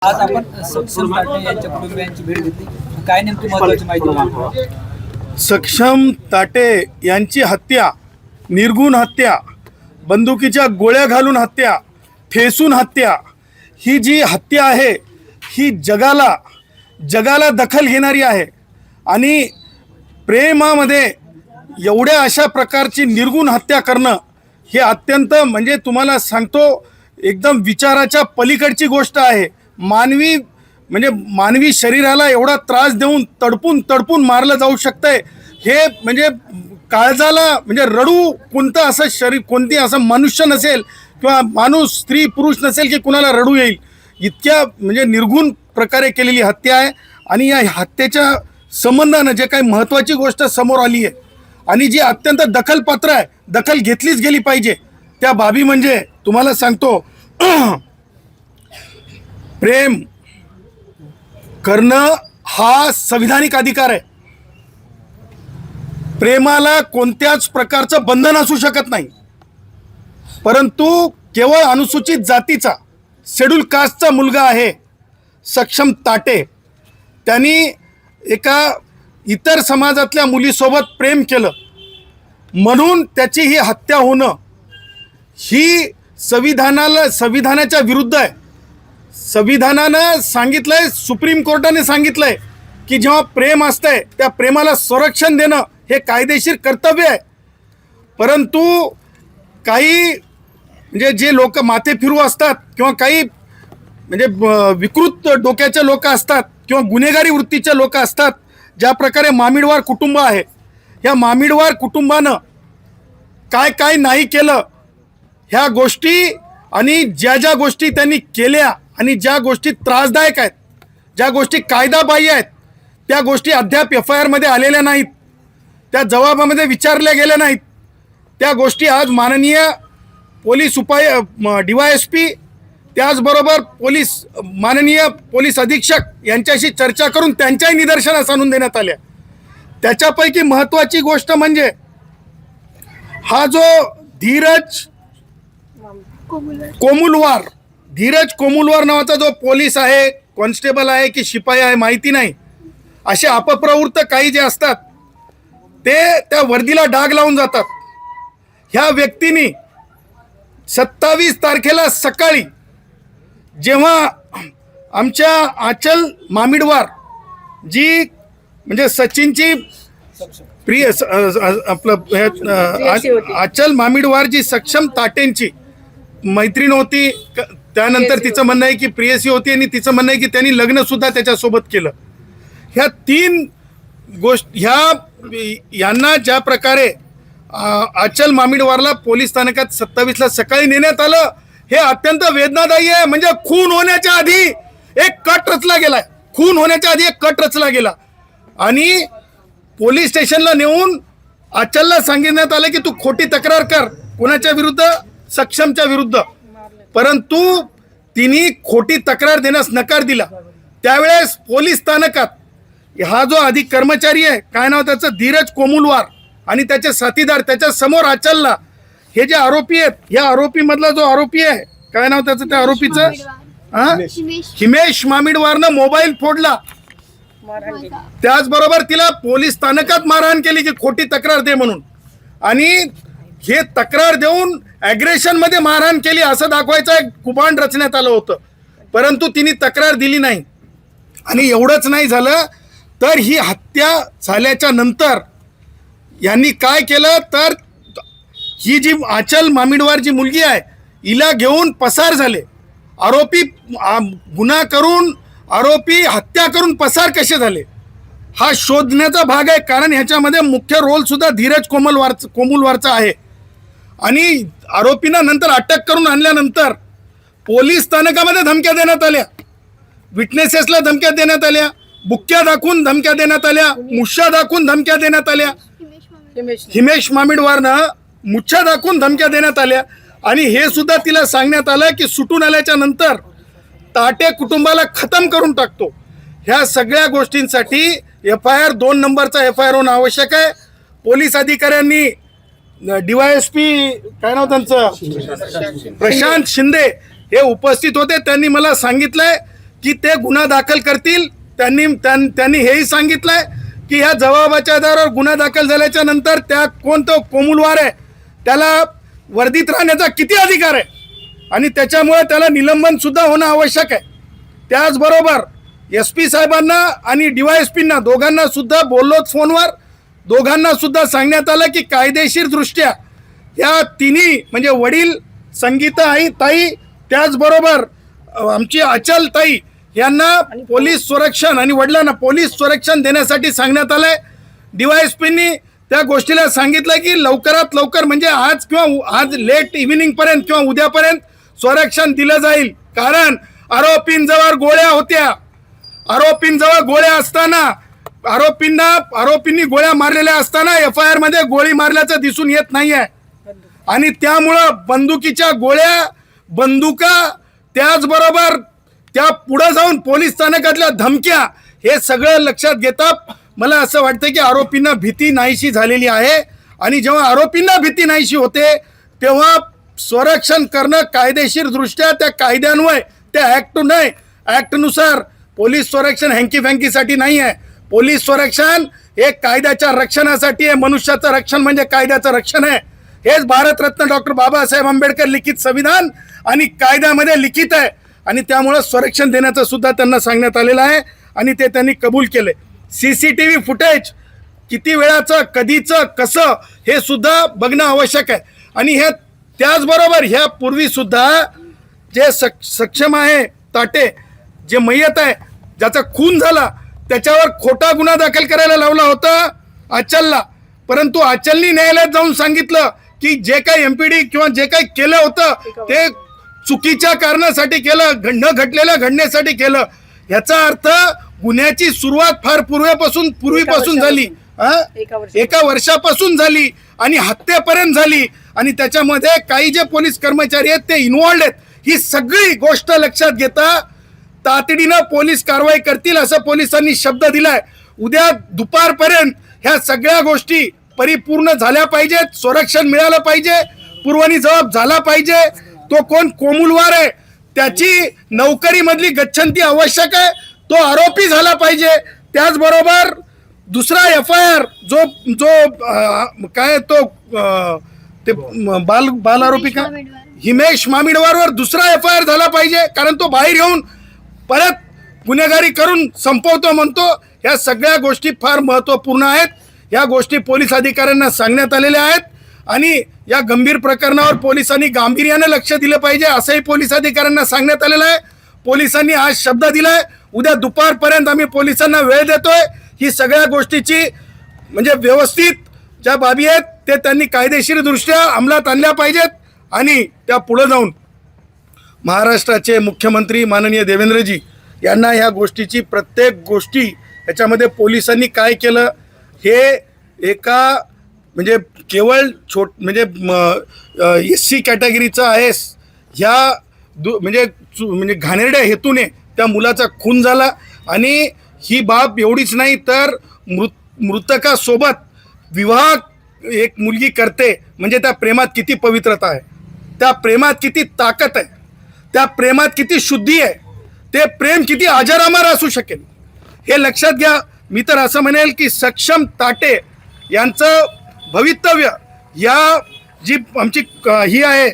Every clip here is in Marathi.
आज आपण सक्षम ताटे यांच्या कुटुंबियांची भेट घेतली. काय नेमकी महत्त्वाची माहिती? सक्षम ताटे यांची हत्या, निर्गुण हत्या, बंदुकीच्या गोळ्या घालून हत्या, ठेसून हत्या, ही जी हत्या आहे ही जगाला दखल घेणारी आहे. आणि प्रेमामध्ये एवढ्या अशा प्रकारची निर्गुण हत्या करणं हे अत्यंत म्हणजे तुम्हाला सांगतो एकदम विचाराच्या पलीकडची गोष्ट आहे. मानवी शरीराला एवढा त्रास देऊन तडपून मारलं जाऊ शकतंय हे म्हणजे काळजाला म्हणजे रडू कोणतं असं शरीर कोणती असं मनुष्य नसेल किंवा माणूस स्त्री पुरुष नसेल की कुणाला रडू येईल इतक्या म्हणजे निर्गुण प्रकारे केलेली हत्या आहे. आणि या हत्येच्या संबंधानं जे काही महत्त्वाची गोष्ट समोर आली आहे आणि जी अत्यंत दखलपात्र आहे, दखल घेतलीच गेली पाहिजे त्या बाबी म्हणजे तुम्हाला सांगतो प्रेम करणं हा संविधानिक अधिकार आहे. प्रेमाला कोणत्याच प्रकारचं बंधन असू शकत नाही. परंतु केवळ अनुसूचित जातीचा शेड्यूल कास्टचा मुलगा आहे सक्षम ताटे, त्यांनी एका इतर समाजातल्या मुलीसोबत प्रेम केलं म्हणून त्याची ही हत्या होणं ही संविधानाच्या विरुद्ध आहे. संविधानानं सांगितलंय, सुप्रीम कोर्टाने सांगितलंय की जेव्हा प्रेम असतंय त्या प्रेमाला संरक्षण देणं हे कायदेशीर कर्तव्य आहे. परंतु काही म्हणजे जे लोक माथे फिरू असतात किंवा काही म्हणजे विकृत डोक्याचे लोक असतात किंवा गुन्हेगारी वृत्तीचे लोक असतात, ज्या प्रकारे मामिडवार कुटुंब आहे, या मामिडवार कुटुंबानं काय नाही केलं ह्या गोष्टी आणि ज्या गोष्टी त्यांनी केल्या आणि ज्या गोष्टी त्रासदायक आहेत, ज्या गोष्टी कायदाबाह्य आहेत, त्या गोष्टी अद्याप FIR आलेल्या नाहीत, त्या जबाबामध्ये विचारल्या गेल्या नाहीत. त्या गोष्टी आज माननीय पोलीस DYSP त्याचबरोबर माननीय पोलीस अधीक्षक यांच्याशी चर्चा करून त्यांच्याही निदर्शनास आणून देण्यात आल्या. त्याच्यापैकी महत्त्वाची गोष्ट म्हणजे हा जो धीरज कोमुलवार नावाचा जो पोलीस आहे, कॉन्स्टेबल आहे की शिपाई आहे माहिती नाही, असे अपप्रवृत्त काही जे असतात ते त्या वर्दीला डाग लावून जातात. ह्या व्यक्तीने 27 तारखेला सकाळी जेव्हा आमच्या आचल मामिडवार जी म्हणजे सचिनची आचल मामिडवार जी सक्षम ताटेंची मैत्रीण होती, त्यानंतर तिचं म्हणणं आहे की प्रियसी होती आणि तिचं म्हणणं आहे की त्यांनी लग्न सुद्धा त्याच्यासोबत केलं. ह्या 3 गोष्टी यांना ज्या प्रकारे आचल मामिडवारला पोलीस स्थानकात 27ला सकाळी नेण्यात आलं हे अत्यंत वेदनादायी आहे. म्हणजे खून होण्याच्या आधी एक कट रचला गेला आणि पोलीस स्टेशनला नेऊन आचलला सांगितण्यात आलं की तू खोटी तक्रार कर. कोणाच्या विरुद्ध? सक्षमच्या विरुद्ध. परंतु तिने खोटी तक्रार देण्यास नकार दिला. त्यावेळेस पोलीस स्थानकात हा जो अधिक कर्मचारी आहे, काय नाव त्याचं, धीरज कोमुलवार आणि त्याचे साथीदार, त्याच्या समोर आचलला हे जे आरोपी आहेत, या आरोपी मधला जो आरोपी आहे, काय नाव त्याचं, त्या आरोपीचं हिमेश मामिडवारनं मोबाईल फोडला. त्याचबरोबर तिला पोलीस स्थानकात मारहाण केली की खोटी तक्रार दे म्हणून, आणि हे तक्रार देऊन ॲग्रेशन मध्ये मारहाण केली असं दाखवायचं एक कुभांड रचण्यात आलं होतं. परंतु तिने तक्रार दिली नाही. आणि एवढंच नाही झालं तर ही हत्या झाल्याच्या नंतर यांनी काय केलं तर ही जी आचल मामिडवार जी मुलगी आहे हिला घेऊन पसार झाले. गुन्हा करून आरोपी हत्या करून पसार कसे झाले हा शोधण्याचा भाग आहे. कारण ह्याच्यामध्ये मुख्य रोल सुद्धा धीरज कोमुलवारचा आहे. आणि आरोपींना नंतर अटक करून आणल्यानंतर पोलीस स्थानकामध्ये धमक्या देण्यात आल्या, विटनेसेसला धमक्या देण्यात आल्या, बुक्क्या दाखवून धमक्या देण्यात आल्या, मुश्या दाखवून धमक्या देण्यात आल्या. हिमेश मामिडवारनं मुच्छा दाखवून धमक्या देण्यात आल्या. आणि हे सुद्धा तिला सांगण्यात आलं की सुटून आल्याच्या नंतर ताटे कुटुंबाला खतम करून टाकतो. ह्या सगळ्या गोष्टींसाठी FIR 2 नंबरचा FIR होणं आवश्यक आहे. पोलीस अधिकाऱ्यांनी DYSP काय नाव त्यांचं प्रशांत शिंदे हे उपस्थित होते. त्यांनी मला सांगितलंय की ते गुन्हा दाखल करतील. त्यांनी हेही सांगितलंय की ह्या जबाबाच्या आधारावर गुन्हा दाखल झाल्याच्या नंतर त्या कोण तो कोमुलवार आहे त्याला वर्दीत राहण्याचा किती अधिकार आहे आणि त्याच्यामुळे त्याला निलंबन सुद्धा होणं आवश्यक आहे. त्याचबरोबर SP साहेबांना आणि DYSPंना दोघांना सुद्धा बोललोच फोनवर. दोघांना सुद्धा सांगण्यात आलं की कायदेशीर दृष्ट्या या तिन्ही म्हणजे वडील संगीता ताई त्याचबरोबर आमची अचल ताई यांना पोलीस संरक्षण आणि वडिलांना पोलीस संरक्षण देण्यासाठी सांगण्यात आलंय. DYSPंनी त्या गोष्टीला सांगितलं की लवकरात लवकर म्हणजे आज किंवा आज लेट इव्हिनिंग पर्यंत किंवा उद्यापर्यंत संरक्षण दिलं जाईल. कारण आरोपींजवळ गोळ्या होत्या. आरोपींजवळ गोळ्या असताना आरोपींनी गोळ्या मारलेल्या असताना FIR मध्ये गोळी मारल्याचं दिसून येत नाहीये आणि त्यामुळं बंदुकीच्या गोळ्या बंदुका त्याचबरोबर त्या पुढे जाऊन पोलीस स्थानकातल्या धमक्या हे सगळं लक्षात घेता मला असं वाटतं की आरोपींना भीती नाहीशी झालेली आहे आणि जेव्हा आरोपींना भीती नाहीशी होते तेव्हा संरक्षण करणं कायदेशीर दृष्ट्या त्या कायद्यान्वये त्या ॲक्टनुसार पोलीस संरक्षण हँकी फँकीसाठी नाही आहे. पोलीस संरक्षण हे कायद्याच्या रक्षणासाठी आहे. मनुष्याचं रक्षण म्हणजे कायद्याचं रक्षण आहे. हेच भारतरत्न डॉक्टर बाबासाहेब आंबेडकर लिखित संविधान आणि कायद्यामध्ये लिखित आहे आणि त्यामुळं संरक्षण देण्याचं सुद्धा त्यांना सांगण्यात आलेलं आहे आणि ते त्यांनी कबूल केले. CCTV फुटेज किती वेळाचं कधीचं कसं हे सुद्धा बघणं आवश्यक आहे आणि हे त्याचबरोबर ह्या पूर्वी सुद्धा जे सक्षम आहे ताटे जे मयत आहे ज्याचा खून झाला त्याच्यावर खोटा गुन्हा दाखल करायला लावला होता अचलला. परंतु अचलनी न्यायालयात जाऊन सांगितलं की जे काही MPD किंवा जे काही केलं होतं ते चुकीच्या कारणासाठी केलं, न घडलेल्या घडण्यासाठी केलं. याचा अर्थ गुन्ह्याची सुरुवात फार पूर्वीपासून झाली, एका वर्षापासून झाली आणि हत्येपर्यंत झाली आणि त्याच्यामध्ये काही जे पोलीस कर्मचारी आहेत ते इन्व्हॉल्ड आहेत. ही सगळी गोष्ट लक्षात घेता तातडीनं पोलीस कारवाई करतील असं पोलिसांनी शब्द दिलाय. उद्या दुपारपर्यंत ह्या सगळ्या गोष्टी परिपूर्ण झाल्या पाहिजेत. संरक्षण मिळालं पाहिजे. पूर्वनी जबाब झाला पाहिजे. तो कोण कोमुलवार आहे त्याची नोकरीमधली गच्छंती आवश्यक आहे. तो आरोपी झाला पाहिजे. त्याचबरोबर दुसरा FIR जो काय तो ते बाल आरोपी का हिमेश मामिडवारवर दुसरा FIR झाला पाहिजे. कारण तो बाहेर येऊन परत गुन्हेगारी करून संपवतो म्हणतो. ह्या सगळ्या गोष्टी फार महत्त्वपूर्ण आहेत. या गोष्टी पोलीस अधिकाऱ्यांना सांगण्यात आलेल्या आहेत आणि या गंभीर प्रकरणावर पोलिसांनी गांभीर्याने लक्ष दिलं पाहिजे असंही पोलीस अधिकाऱ्यांना सांगण्यात आलेलं आहे. पोलिसांनी आज शब्द दिलाय उद्या दुपारपर्यंत आम्ही पोलिसांना वेळ देतोय. ही सगळ्या गोष्टीची म्हणजे व्यवस्थित ज्या बाबी आहेत ते त्यांनी कायदेशीर दृष्ट्या अंमलात आणल्या पाहिजेत आणि त्या पुढे जाऊन महाराष्ट्राचे मुख्यमंत्री माननीय देवेंद्रजी यांना ह्या गोष्टीची प्रत्येक गोष्टी याच्यामध्ये पोलिसांनी काय केलं हे एका म्हणजे केवळ म्हणजे SC कॅटेगरीचं आहे ह्या म्हणजे घाणेरड्या हेतूने त्या मुलाचा खून झाला आणि ही बाब एवढीच नाही तर मृतकासोबत विवाह एक मुलगी करते म्हणजे त्या प्रेमात किती पवित्रता आहे, त्या प्रेमात किती ताकद आहे, त्या प्रेमात किती शुद्धी आहे, ते प्रेम किती अजरामर असू शकेल हे लक्षात घ्या. मी तर असं म्हणेल की सक्षम ताटे यांचं भवितव्य या जी आमची ही आहे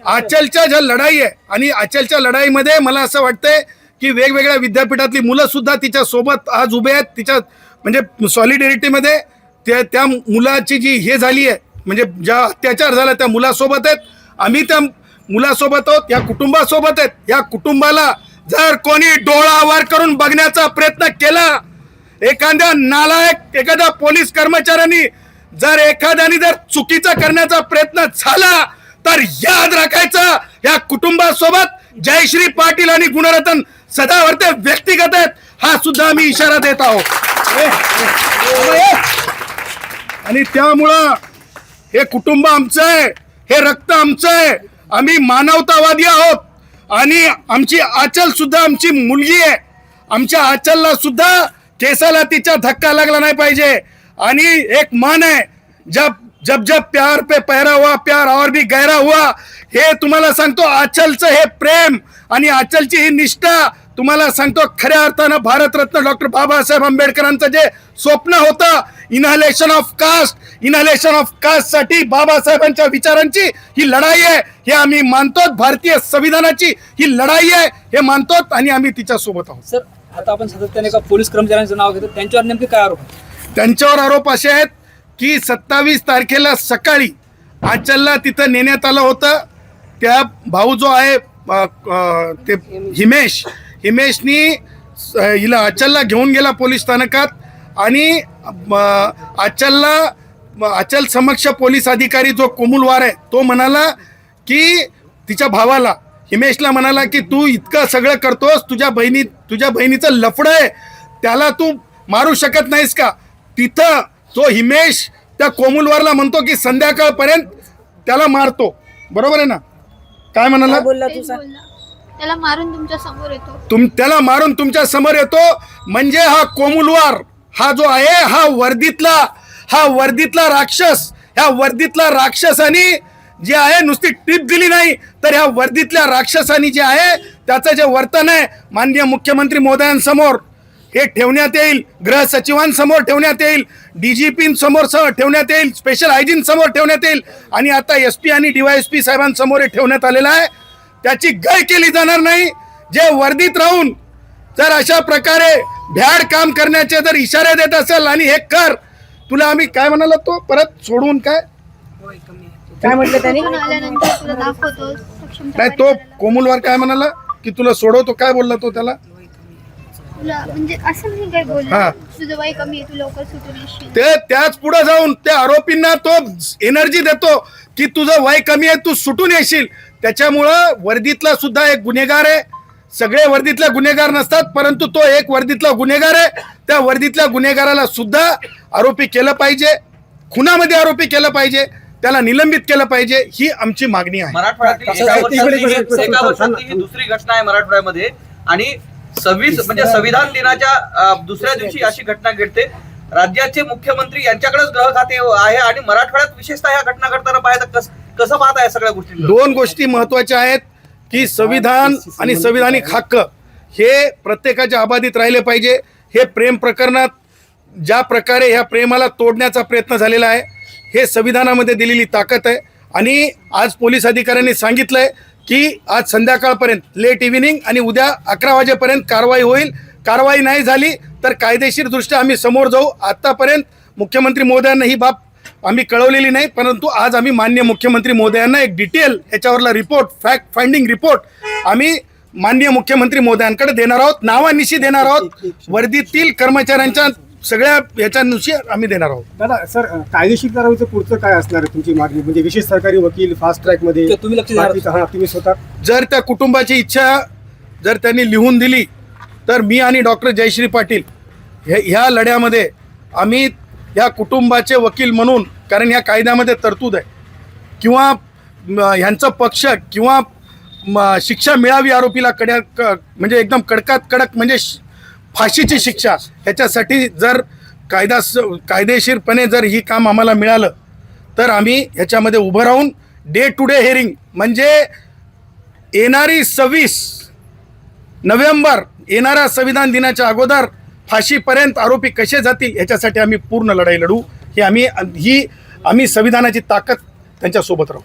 आचलच्या ज्या लढाई आहे आणि आचलच्या लढाईमध्ये मला असं वाटतंय की वेगवेगळ्या विद्यापीठातली मुलं सुद्धा तिच्या सोबत आज उभे आहेत. तिच्या म्हणजे सॉलिडेरिटीमध्ये त्या मुलाची जी हे झाली आहे म्हणजे ज्या अत्याचार झाला त्या मुलासोबत आहेत. आम्ही त्या मुलासोबत आहोत, या कुटुंबासोबत आहेत. या कुटुंबाला जर कोणी डोळा वर करून बघण्याचा प्रयत्न केला, एखाद्या नालायक एखाद्या पोलीस कर्मचाऱ्यांनी जर एखाद्याने जर चुकीचा करण्याचा प्रयत्न झाला तर याद राखायचं या कुटुंबासोबत जयश्री पाटील आणि गुणरत्न सदावर्ते व्यक्तिगत आहेत हा सुद्धा आम्ही इशारा देत आहोत. आणि त्यामुळं हे कुटुंब आमचं आहे, हे रक्त आमचं आहे. आम्ही मानवतावादी आहोत आणि आमची आचल सुद्धा आमची मुलगी आहे. आमच्या आचलला सुद्धा केसाला तिच्या धक्का लागला नाही पाहिजे आणि एक मान आहे ज्या जब जब प्यार पे पहरा हुआ प्यार और भी गहरा हुआ, हे तुम्हाला सांगतो आचलचं हे प्रेम आणि आचलची ही निष्ठा तुम्हाला सांगतो खऱ्या अर्थानं भारतरत्न डॉक्टर बाबासाहेब आंबेडकरांचं जे स्वप्न होतं इनहलेशन ऑफ कास्ट साठी बाबासाहेबांच्या विचारांची ही लढाई आहे, हे आम्ही मानतो. भारतीय संविधानाची ही लढाई आहे हे मानतो आणि आम्ही तिच्या सोबत आहोत. सर, आता आपण सातत्याने एका पोलीस कर्मचाऱ्यांचं नाव घेतो, त्यांच्यावर नेमके काय आरोप आहे? त्यांच्यावर आरोप असे आहेत की 27 तारखेला सकाळी आचलला तिथं नेण्यात आलं होतं. त्या भाऊ जो आहे ते हिमेशनी हिला आचलला घेऊन गेला पोलीस स्थानकात आणि आचल समक्ष पोलीस अधिकारी जो कोमुलवार आहे तो म्हणाला की तिच्या भावाला हिमेशला म्हणाला की तू इतकं सगळं करतोस, तुझ्या बहिणीचं लफडं आहे, त्याला तू मारू शकत नाहीस का? तिथं तो हिमेश त्या कोमुलवारला म्हणतो की संध्याकाळपर्यंत त्याला मारतो. बरोबर आहे ना? काय म्हणाला? त्याला मारून तुमच्या समोर येतो. त्याला मारून तुमच्या समोर येतो. म्हणजे हा कोमुलवार हा जो आहे हा वर्दीतला राक्षस, ह्या वर्दीतला राक्षसानी जे आहे नुसती टीप दिली नाही तर ह्या वर्दीतल्या राक्षसानी जे आहे त्याचं जे वर्तन आहे माननीय मुख्यमंत्री महोदयांसमोर हे ठेवण्यात येईल, गृह सचिवांसमोर ठेवण्यात येईल, DGP समोर ठेवण्यात येईल, स्पेशल हायजीन समोर ठेवण्यात येईल आणि आता SP आणि DYSP साहेबांसमोर हे ठेवण्यात आलेलं आहे. त्याची गय केली जाणार नाही. जे वर्दीत राहून जर अशा प्रकारे भ्याड काम करण्याचे जर इशारे देत असेल आणि हे कर, तुला आम्ही काय म्हणाला तो परत सोडून काय म्हटलं त्यांनी? आल्यानंतर तुला दाखवतो सक्षमता नाही, तो कोमुलवार काय म्हणाला की तुला सोडवतो, काय बोलला तो त्याला? तुला म्हणजे असं नाही काय हा. बोलला, तुझं वय कमी आहे, तू लवकर सुटून येशील. ते त्याच पुढे जाऊन त्या आरोपींना तो एनर्जी देतो की तुझं वय कमी आहे, तू सुटून येशील. त्याच्यामुळं वर्दीतला सुद्धा एक गुन्हेगार आहे. सगळे वर्दीतले गुन्हेगार नसतात, परंतु तो एक वर्दीतला गुन्हेगार आहे. त्या वर्दीतल्या गुन्हेगाराला सुद्धा आरोपी केलं पाहिजे, खुनामध्ये आरोपी केलं पाहिजे, त्याला निलंबित केलं पाहिजे, ही आमची मागणी आहे. मराठवाड्यातली एका वर्षातली ही दुसरी घटना आहे मराठवाड्यामध्ये आणि 26 म्हणजे संविधान दिनाच्या दुसऱ्या दिवशी अशी घटना घडते. राज्याचे मुख्यमंत्री यांच्याकडेच गृह खाते आहे आणि मराठवाड्यात विशेषतः ह्या घटना घडताना पाहायचं कसं पाहत आहे सगळ्या गोष्टी? दोन गोष्टी महत्वाच्या आहेत की संविधान आणि संविधानिक हक्क हे प्रत्येकाच्या अबाधित राहिले पाहिजे. हे प्रेम प्रकरणात ज्या प्रकारे ह्या प्रेमाला तोडण्याचा प्रयत्न झालेला आहे हे संविधानामध्ये दिलेली ताकद आहे आणि आज पोलीस अधिकाऱ्यांनी सांगितलंय की आज संध्याकाळपर्यंत लेट इव्हिनिंग आणि उद्या 11 वाजेपर्यंत कारवाई होईल. कारवाई नाही झाली तर कायदेशीर दृष्ट्या आम्ही समोर जाऊ. आतापर्यंत मुख्यमंत्री महोदयांना ही बाब आम्ही कळवलेली नाही, परंतु आज आम्ही माननीय मुख्यमंत्री महोदयांना एक डिटेल याच्यावरला रिपोर्ट, फॅक्ट फाइंडिंग रिपोर्ट आम्ही माननीय मुख्यमंत्री महोदयांकडे देणार आहोत, नावानिशी देणार आहोत, वर्दीतील कर्मचाऱ्यांच्या सगळ्या याच्यानुसार आम्ही देणार आहोत. दादा सर, कायदेशीर कारवाईचं पुढचं काय असणार आहे तुमची मागणी? म्हणजे विशेष सरकारी वकील, फास्ट ट्रॅक मध्ये ते तुम्ही लक्ष द्या. तुम्ही स्वतः जर त्या कुटुंबाची इच्छा जर त्यांनी लिहून दिली तर मी आणि डॉक्टर जयश्री पाटील ह्या लढ्यामध्ये आम्ही ह्या कुटुंबाचे वकील म्हणून, कारण ह्या कायद्यामध्ये तरतूद आहे, किंवा ह्यांचा पक्ष किंवा शिक्षा मिळावी आरोपीला म्हणजे एकदम कडकात कडक म्हणजे फाशीची शिक्षा, ह्याच्यासाठी जर कायदेशीरपणे जर ही काम आम्हाला मिळालं तर आम्ही ह्याच्यामध्ये उभं राहून डे टू डे हिअरिंग म्हणजे येणारी 26 नोव्हेंबर येणाऱ्या संविधान दिनाच्या अगोदर फाशीपर्यंत आरोपी कसे जातील याच्यासाठी आम्ही पूर्ण लढाई लढू. ही आम्ही संविधानाची ताकद त्यांच्यासोबत राहू.